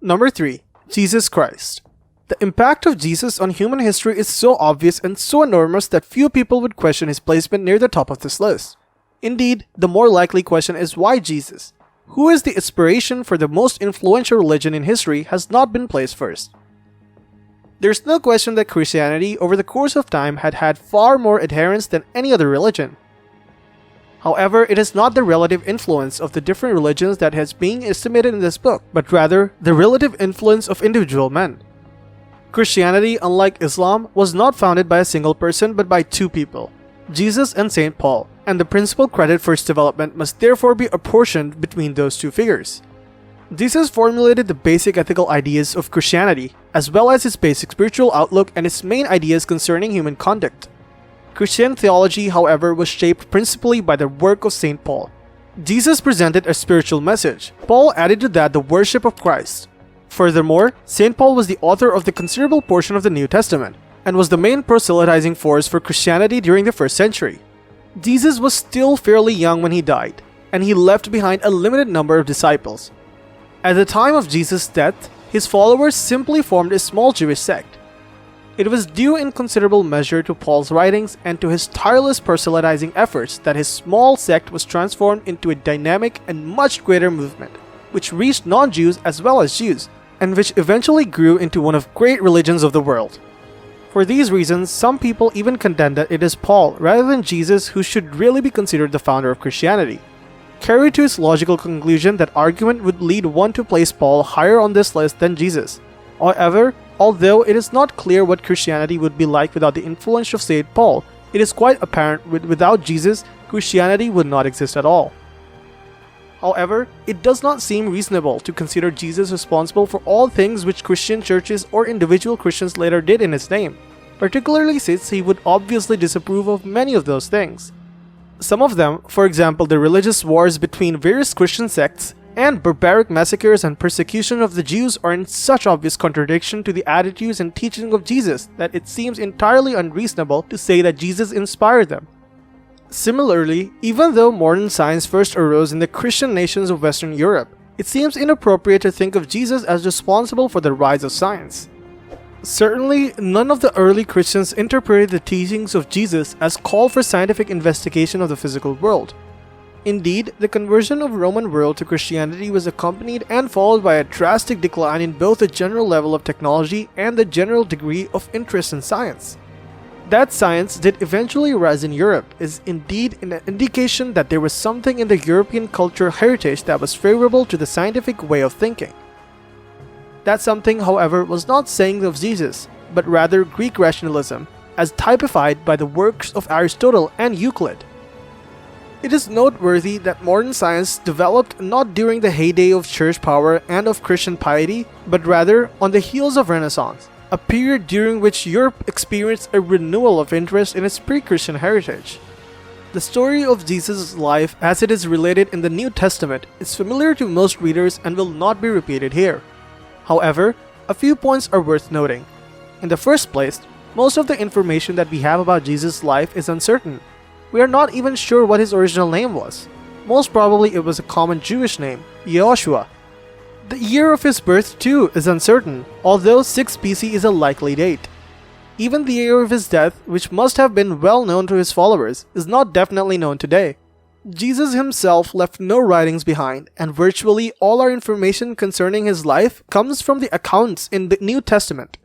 Number 3. Jesus Christ. The impact of Jesus on human history is so obvious and so enormous that few people would question his placement near the top of this list. Indeed, the more likely question is why Jesus, who is the inspiration for the most influential religion in history, has not been placed first. There's no question that Christianity over the course of time had had far more adherents than any other religion. However, it is not the relative influence of the different religions that has been estimated in this book, but rather the relative influence of individual men. Christianity, unlike Islam, was not founded by a single person but by two people, Jesus and St. Paul, and the principal credit for its development must therefore be apportioned between those two figures. Jesus formulated the basic ethical ideas of Christianity, as well as its basic spiritual outlook and its main ideas concerning human conduct. Christian theology, however, was shaped principally by the work of St. Paul. Jesus presented a spiritual message. Paul added to that the worship of Christ. Furthermore, St. Paul was the author of the considerable portion of the New Testament, and was the main proselytizing force for Christianity during the first century. Jesus was still fairly young when he died, and he left behind a limited number of disciples. At the time of Jesus' death, his followers simply formed a small Jewish sect. It was due in considerable measure to Paul's writings and to his tireless proselytizing efforts that his small sect was transformed into a dynamic and much greater movement, which reached non-Jews as well as Jews, and which eventually grew into one of great religions of the world. For these reasons, some people even contend that it is Paul rather than Jesus who should really be considered the founder of Christianity. Carried to its logical conclusion, that argument would lead one to place Paul higher on this list than Jesus. However, although it is not clear what Christianity would be like without the influence of St. Paul, it is quite apparent without Jesus, Christianity would not exist at all. However, it does not seem reasonable to consider Jesus responsible for all things which Christian churches or individual Christians later did in his name, particularly since he would obviously disapprove of many of those things. Some of them, for example the religious wars between various Christian sects and barbaric massacres and persecution of the Jews, are in such obvious contradiction to the attitudes and teachings of Jesus that it seems entirely unreasonable to say that Jesus inspired them. Similarly, even though modern science first arose in the Christian nations of Western Europe, it seems inappropriate to think of Jesus as responsible for the rise of science. Certainly, none of the early Christians interpreted the teachings of Jesus as call for scientific investigation of the physical world. Indeed, the conversion of the Roman world to Christianity was accompanied and followed by a drastic decline in both the general level of technology and the general degree of interest in science. That science did eventually rise in Europe is indeed an indication that there was something in the European cultural heritage that was favorable to the scientific way of thinking. That something, however, was not saying of Jesus, but rather Greek rationalism, as typified by the works of Aristotle and Euclid. It is noteworthy that modern science developed not during the heyday of church power and of Christian piety, but rather on the heels of Renaissance, a period during which Europe experienced a renewal of interest in its pre-Christian heritage. The story of Jesus' life as it is related in the New Testament is familiar to most readers and will not be repeated here. However, a few points are worth noting. In the first place, most of the information that we have about Jesus' life is uncertain. We are not even sure what his original name was. Most probably it was a common Jewish name, Yehoshua. The year of his birth too is uncertain, although 6 BC is a likely date. Even the year of his death, which must have been well known to his followers, is not definitely known today. Jesus himself left no writings behind, and virtually all our information concerning his life comes from the accounts in the New Testament.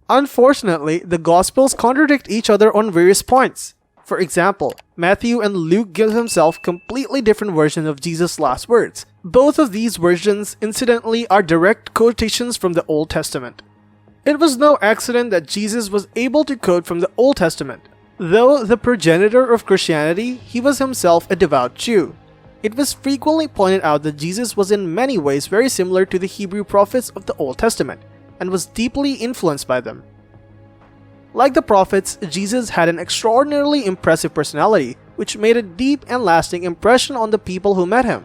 Unfortunately, the Gospels contradict each other on various points. For example, Matthew and Luke give themselves completely different versions of Jesus' last words. Both of these versions, incidentally, are direct quotations from the Old Testament. It was no accident that Jesus was able to quote from the Old Testament. Though the progenitor of Christianity, he was himself a devout Jew. It was frequently pointed out that Jesus was in many ways very similar to the Hebrew prophets of the Old Testament, and was deeply influenced by them. Like the prophets, Jesus had an extraordinarily impressive personality, which made a deep and lasting impression on the people who met him.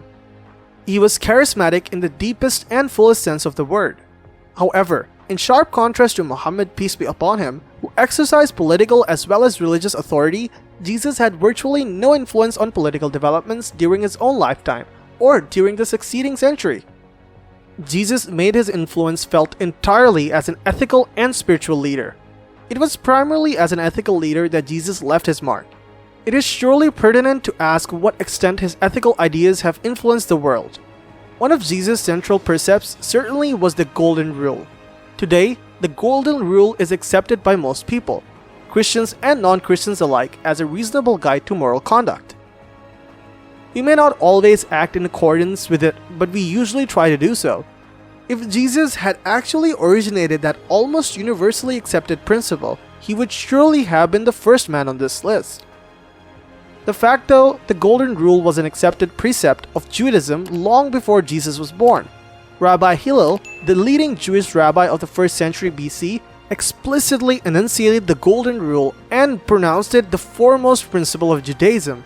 He was charismatic in the deepest and fullest sense of the word. However, in sharp contrast to Muhammad, peace be upon him, who exercised political as well as religious authority, Jesus had virtually no influence on political developments during his own lifetime or during the succeeding century. Jesus made his influence felt entirely as an ethical and spiritual leader. It was primarily as an ethical leader that Jesus left his mark. It is surely pertinent to ask what extent his ethical ideas have influenced the world. One of Jesus' central precepts certainly was the Golden Rule. Today, the Golden Rule is accepted by most people, Christians and non-Christians alike, as a reasonable guide to moral conduct. We may not always act in accordance with it, but we usually try to do so. If Jesus had actually originated that almost universally accepted principle, he would surely have been the first man on this list. The fact though, the Golden Rule was an accepted precept of Judaism long before Jesus was born. Rabbi Hillel, the leading Jewish rabbi of the 1st century BC, explicitly enunciated the Golden Rule and pronounced it the foremost principle of Judaism.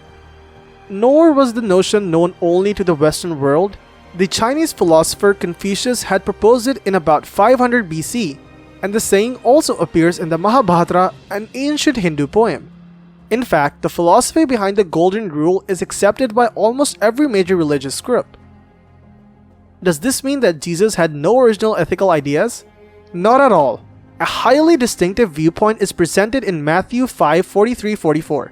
Nor was the notion known only to the Western world. The Chinese philosopher Confucius had proposed it in about 500 BC, and the saying also appears in the Mahabharata, an ancient Hindu poem. In fact, the philosophy behind the Golden Rule is accepted by almost every major religious group. Does this mean that Jesus had no original ethical ideas? Not at all. A highly distinctive viewpoint is presented in Matthew 5:43-44.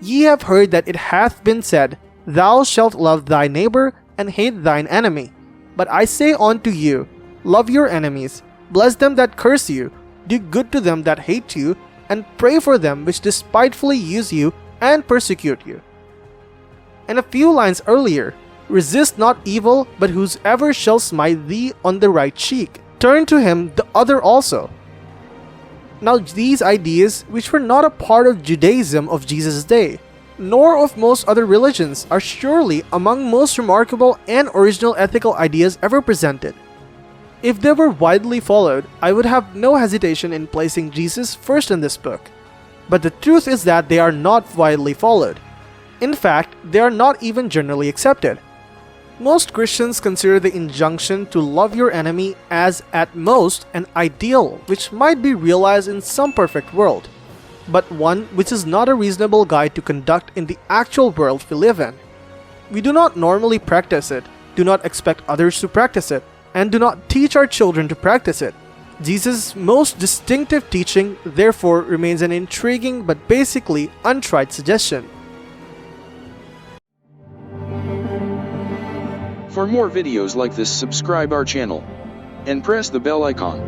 Ye have heard that it hath been said, Thou shalt love thy neighbor and hate thine enemy. But I say unto you, love your enemies, bless them that curse you, do good to them that hate you, and pray for them which despitefully use you and persecute you. And a few lines earlier, resist not evil, but whosoever shall smite thee on the right cheek, turn to him the other also. Now these ideas, which were not a part of Judaism of Jesus' day, nor of most other religions, are surely among most remarkable and original ethical ideas ever presented. If they were widely followed, I would have no hesitation in placing Jesus first in this book. But the truth is that they are not widely followed. In fact, they are not even generally accepted. Most Christians consider the injunction to love your enemy as at most an ideal which might be realized in some perfect world, but one which is not a reasonable guide to conduct in the actual world we live in. We do not normally practice it, do not expect others to practice it, and do not teach our children to practice it. Jesus' most distinctive teaching, therefore, remains an intriguing but basically untried suggestion. For more videos like this, subscribe our channel and press the bell icon.